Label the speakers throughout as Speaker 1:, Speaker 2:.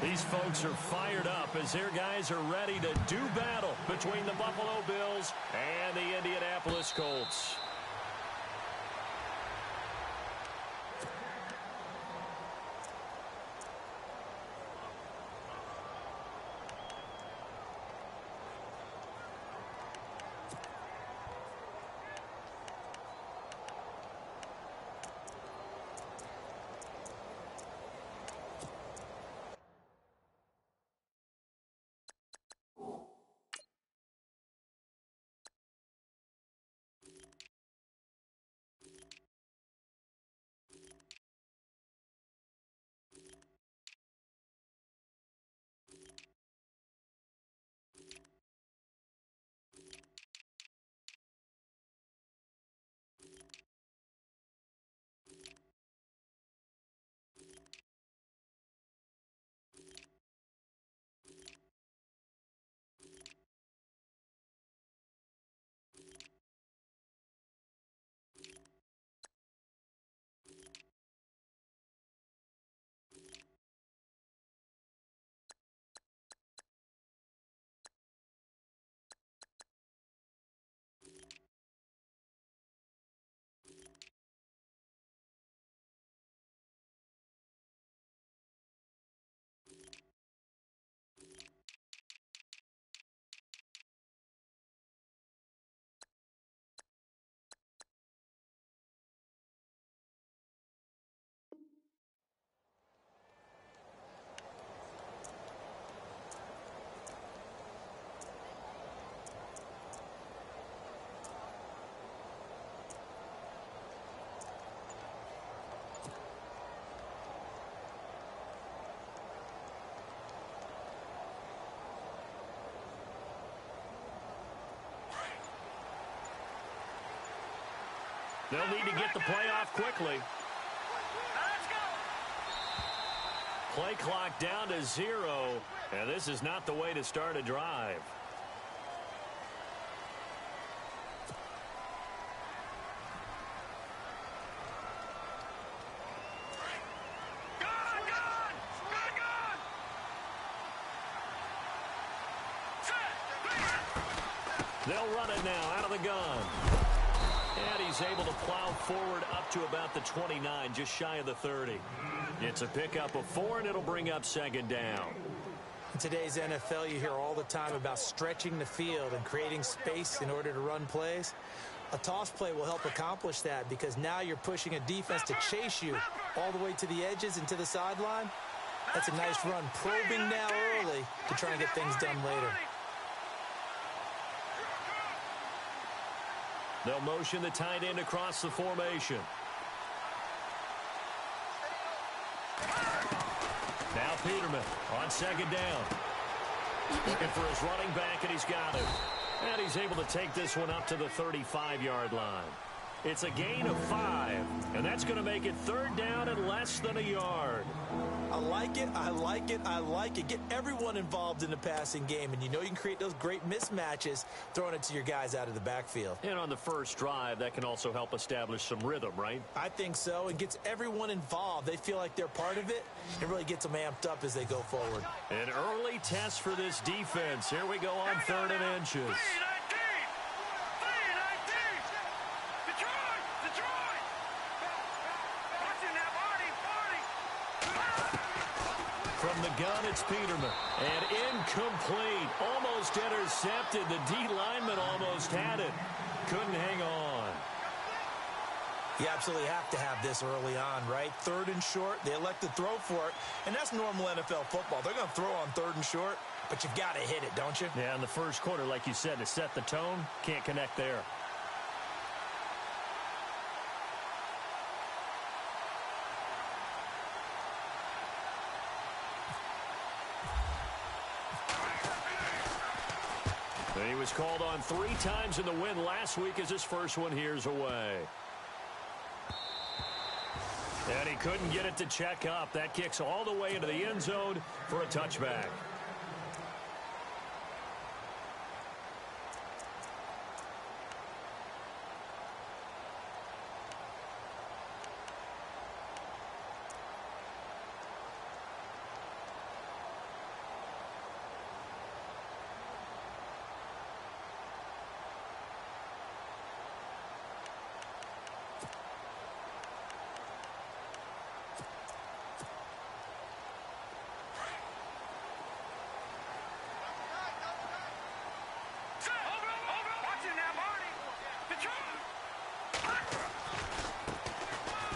Speaker 1: These folks are fired up as their guys are ready to do battle between the Buffalo Bills and the Indianapolis Colts. They'll need to get the play off quickly.
Speaker 2: Let's go.
Speaker 1: Play clock down to 0, and this is not the way to start a drive. They'll run it now out of the gun. And he's able to plow forward up to about the 29, just shy of the 30. It's a pickup of 4, and it'll bring up second down.
Speaker 3: In today's NFL, you hear all the time about stretching the field and creating space in order to run plays. A toss play will help accomplish that because now you're pushing a defense to chase you all the way to the edges and to the sideline. That's a nice run, probing now early to try and get things done later.
Speaker 1: They'll motion the tight end across the formation. Now Peterman on second down. Looking for his running back, and he's got it. And he's able to take this one up to the 35-yard line. It's a gain of 5, and that's going to make it third down and less than a yard.
Speaker 3: I like it, I like it, I like it. Get everyone involved in the passing game, and you know you can create those great mismatches throwing it to your guys out of the backfield.
Speaker 1: And on the first drive, that can also help establish some rhythm, right?
Speaker 3: I think so. It gets everyone involved. They feel like they're part of it. It really gets them amped up as they go forward.
Speaker 1: An early test for this defense. Here we go on 3rd and inches. From the gun, it's Peterman. And incomplete. Almost intercepted. The D lineman almost had it. Couldn't hang on.
Speaker 3: You absolutely have to have this early on, right? 3rd and short. They elect to throw for it. And that's normal NFL football. They're going to throw on 3rd and short, but you've got to hit it, don't you?
Speaker 1: Yeah, in the first quarter, like you said, to set the tone, can't connect there. He was called on 3 times in the win last week as his first one here's away. And he couldn't get it to check up. That kicks all the way into the end zone for a touchback.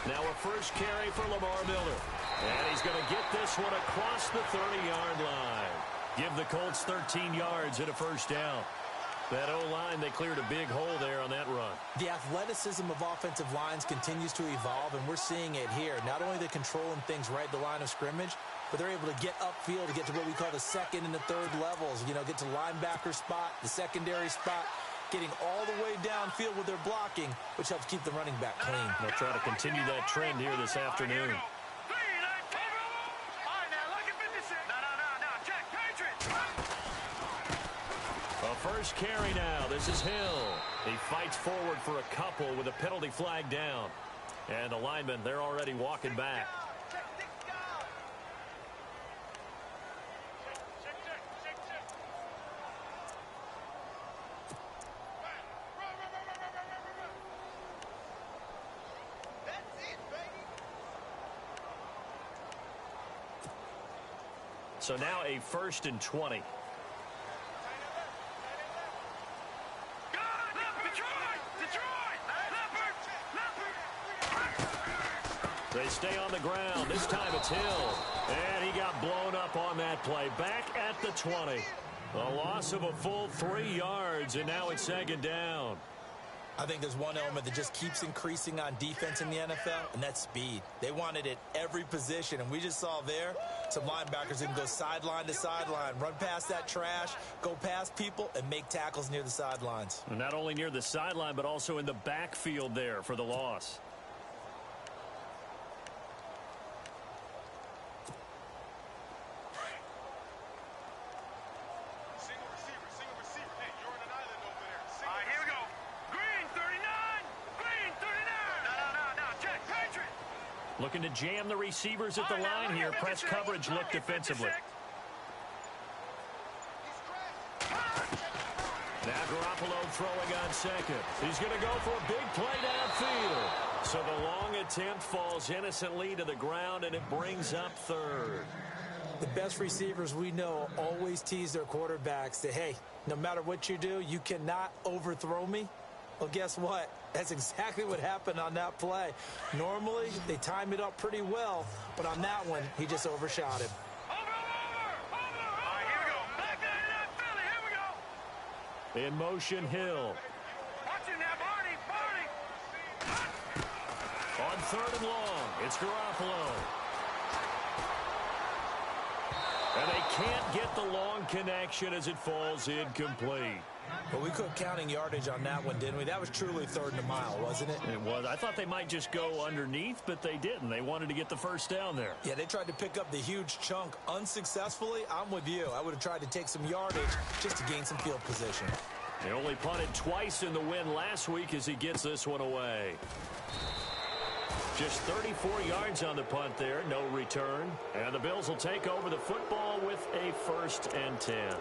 Speaker 1: Now a first carry for Lamar Miller. And he's going to get this one across the 30-yard line. Give the Colts 13 yards and a first down. That O-line, they cleared a big hole there on that run.
Speaker 3: The athleticism of offensive lines continues to evolve, and we're seeing it here. Not only they're controlling things right at the line of scrimmage, but they're able to get upfield to get to what we call the second and the third levels. You know, get to linebacker spot, the secondary spot, getting all the way downfield with their blocking, which helps keep the running back clean.
Speaker 1: They'll try to continue that trend here this afternoon. A first carry now. This is Hill. He fights forward for a couple with a penalty flag down. And the linemen, they're already walking back. So now a 1st and 20. They stay on the ground. This time it's Hill. And he got blown up on that play. Back at the 20. A loss of a full 3 yards, and now it's 2nd down.
Speaker 3: I think there's one element that just keeps increasing on defense in the NFL, and that's speed. They want it at every position, and we just saw there some linebackers that can go sideline to sideline, run past that trash, go past people, and make tackles near the sidelines.
Speaker 1: And not only near the sideline, but also in the backfield there for the loss. Looking to jam the receivers at the line here. Press coverage look defensively. Now Garoppolo throwing on second. He's going to go for a big play downfield. So the long attempt falls innocently to the ground, and it brings up 3rd.
Speaker 3: The best receivers we know always tease their quarterbacks that, hey, no matter what you do, you cannot overthrow me. Well, guess what? That's exactly what happened on that play. Normally, they time it up pretty well, but on that one, he just overshot him.
Speaker 1: In motion, Hill. On 3rd and long, it's Garoppolo. And they can't get the long connection as it falls incomplete.
Speaker 3: But we quit counting yardage on that one, didn't we? That was truly 3rd and a mile, wasn't it?
Speaker 1: It was. I thought they might just go underneath, but they didn't. They wanted to get the first down there.
Speaker 3: Yeah, they tried to pick up the huge chunk unsuccessfully. I'm with you. I would have tried to take some yardage just to gain some field position.
Speaker 1: They only punted twice in the win last week as he gets this one away. Just 34 yards on the punt there, no return. And the Bills will take over the football with a 1st and 10.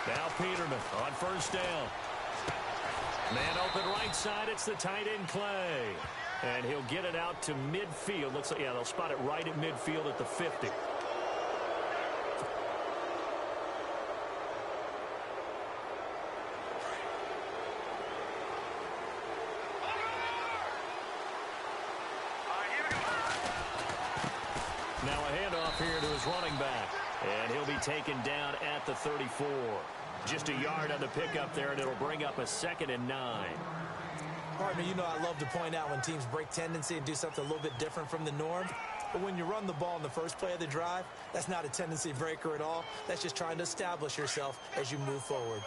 Speaker 1: Now Peterman on 1st down. Man open right side. It's the tight end Clay. And he'll get it out to midfield. Looks like, yeah, they'll spot it right at midfield at the 50. Now a handoff here to his running back. And he'll be taken down at the 34. Just a yard on the pickup there, and it'll bring up a 2nd and 9.
Speaker 3: Partner, you know I love to point out when teams break tendency and do something a little bit different from the norm. But when you run the ball in the first play of the drive, that's not a tendency breaker at all. That's just trying to establish yourself as you move forward.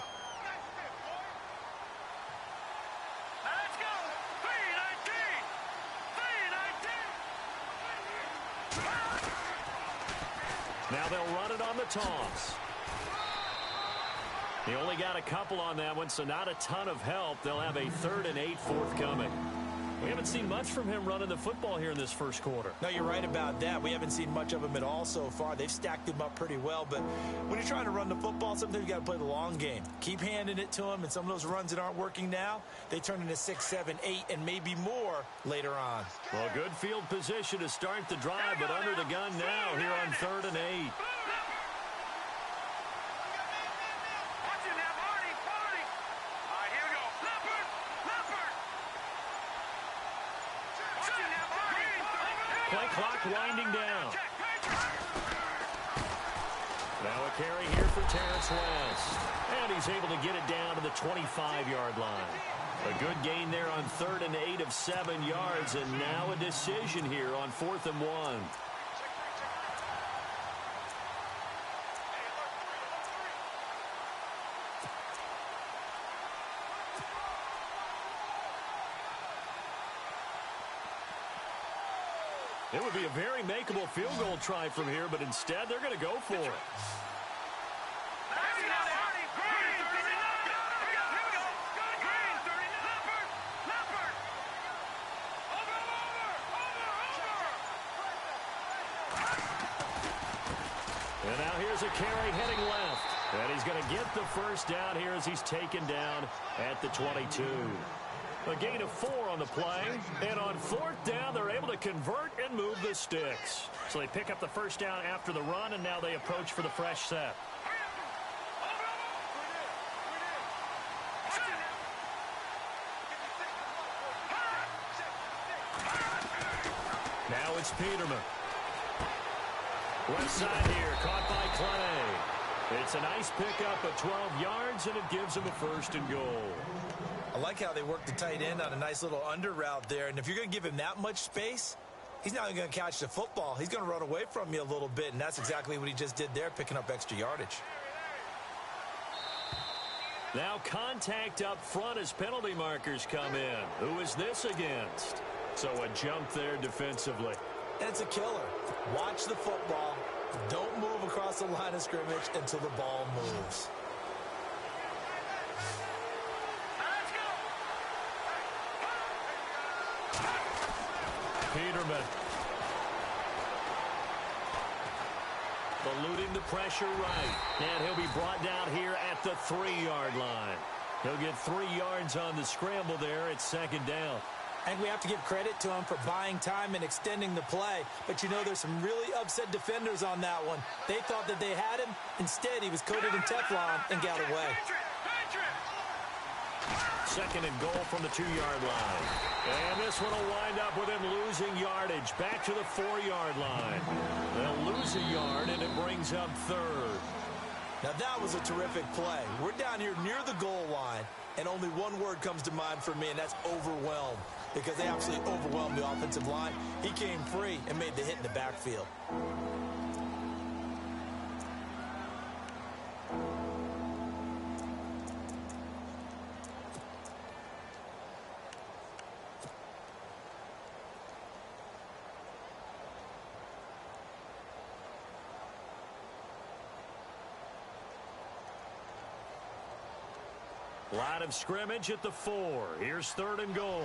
Speaker 2: Let's go! 3-19!
Speaker 1: Now they'll run it on the toss. He only got a couple on that one, so not a ton of help. They'll have a 3rd and 8 forthcoming. We haven't seen much from him running the football here in this first quarter.
Speaker 3: No, you're right about that. We haven't seen much of him at all so far. They've stacked him up pretty well, but when you're trying to run the football, sometimes you got to play the long game. Keep handing it to him, and some of those runs that aren't working now, they turn into 6, 7, 8, and maybe more later on.
Speaker 1: Well, good field position to start the drive, but under the gun now here on 3rd and 8. Play clock winding down. Now a carry here for Terrence West. And he's able to get it down to the 25-yard line. A good gain there on 3rd and 8 of 7 yards. And now a decision here on 4th and 1. It would be a very makeable field goal try from here, but instead they're going to go for it. And now here's a carry heading left. And he's going to get the first down here as he's taken down at the 22. A gain of 4 on the play, and on 4th down, they're able to convert and move the sticks. So they pick up the first down after the run, and now they approach for the fresh set. Now it's Peterman. Left side here, caught by Clay. It's a nice pickup of 12 yards, and it gives him a 1st and goal.
Speaker 3: I like how they work the tight end on a nice little under route there. And if you're going to give him that much space, he's not going to catch the football. He's going to run away from you a little bit, and that's exactly what he just did there, picking up extra yardage.
Speaker 1: Now contact up front as penalty markers come in. Who is this against? So a jump there defensively.
Speaker 3: And it's a killer. Watch the football. Don't move across the line of scrimmage until the ball moves.
Speaker 1: Peterman. Eluding the pressure right. And he'll be brought down here at the 3-yard line. He'll get 3 yards on the scramble there at 2nd down.
Speaker 3: And we have to give credit to him for buying time and extending the play. But, you know, there's some really upset defenders on that one. They thought that they had him. Instead, he was coated in Teflon and got away.
Speaker 1: 2nd and goal from the 2-yard line. And this one will wind up with him losing yardage. Back to the 4-yard line. They'll lose a yard, and it brings up 3rd.
Speaker 3: Now, that was a terrific play. We're down here near the goal line, and only one word comes to mind for me, and that's overwhelmed, because they absolutely overwhelmed the offensive line. He came free and made the hit in the backfield.
Speaker 1: Line of scrimmage at the 4. Here's 3rd and goal.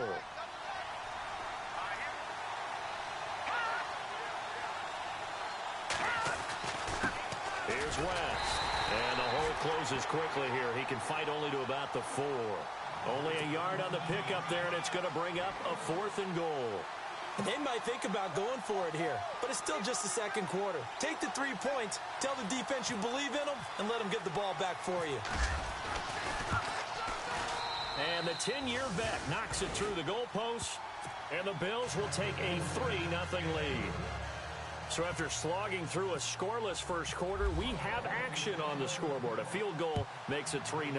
Speaker 1: Here's West. And the hole closes quickly here. He can fight only to about the 4. Only a yard on the pickup there, and it's going to bring up a 4th and goal.
Speaker 3: They might think about going for it here, but it's still just the 2nd quarter. Take the 3 points, tell the defense you believe in them, and let them get the ball back for you.
Speaker 1: And the 10-year vet knocks it through the goalpost, and the Bills will take a 3-0 lead. So after slogging through a scoreless first quarter, we have action on the scoreboard. A field goal makes it 3-0.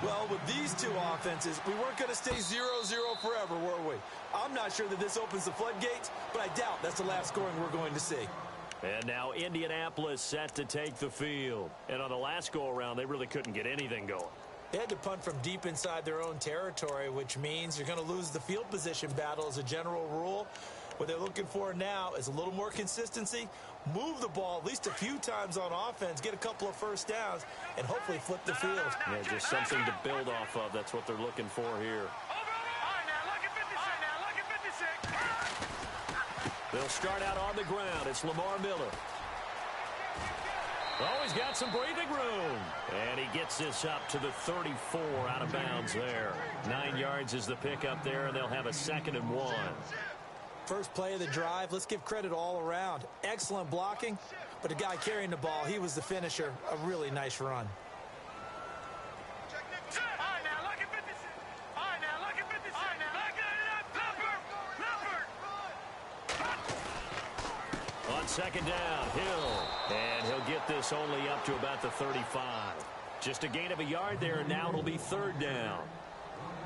Speaker 3: Well, with these two offenses, we weren't going to stay 0-0 forever, were we? I'm not sure that this opens the floodgates, but I doubt that's the last scoring we're going to see.
Speaker 1: And now Indianapolis set to take the field. And on the last go-around, they really couldn't get anything going.
Speaker 3: They had to punt from deep inside their own territory, which means you're going to lose the field position battle as a general rule. What they're looking for now is a little more consistency, move the ball at least a few times on offense, get a couple of first downs, and hopefully flip the field.
Speaker 1: Yeah, just something to build off of. That's what they're looking for here. They'll start out on the ground. It's Lamar Miller. Oh, he's got some breathing room. And he gets this up to the 34 out of bounds there. 9 yards is the pickup there, and they'll have a 2nd and 1.
Speaker 3: First play of the drive, let's give credit all around. Excellent blocking, but the guy carrying the ball, he was the finisher. A really nice run.
Speaker 1: On 2nd down, Hill. And he'll get this only up to about the 35. Just a gain of a yard there, and now it'll be 3rd down.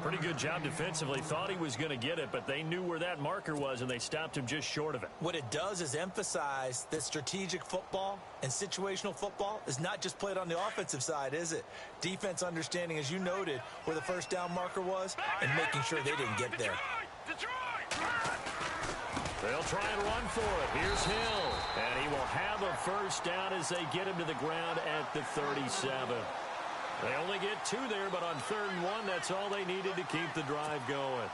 Speaker 1: Pretty good job defensively. Thought he was going to get it, but they knew where that marker was, and they stopped him just short of it.
Speaker 3: What it does is emphasize that strategic football and situational football is not just played on the offensive side, is it? Defense understanding, as you noted, where the 1st down marker was and making sure they didn't get there.
Speaker 1: They'll try and run for it. Here's Hill. And he will have a 1st down as they get him to the ground at the 37. They only get 2 there, but on 3rd and 1, that's all they needed to keep the drive going.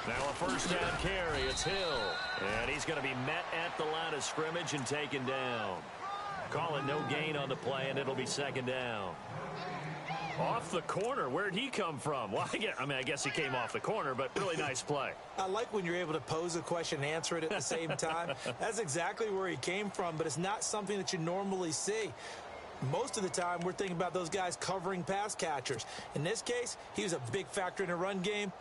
Speaker 1: Now a 1st down carry. It's Hill. And he's going to be met at the line of scrimmage and taken down. Call it no gain on the play, and it'll be 2nd down. Off the corner. Where'd he come from? Well, I guess he came off the corner, but really nice play.
Speaker 3: I like when you're able to pose a question and answer it at the same time. That's exactly where he came from, but it's not something that you normally see. Most of the time, we're thinking about those guys covering pass catchers. In this case, he was a big factor in the run game.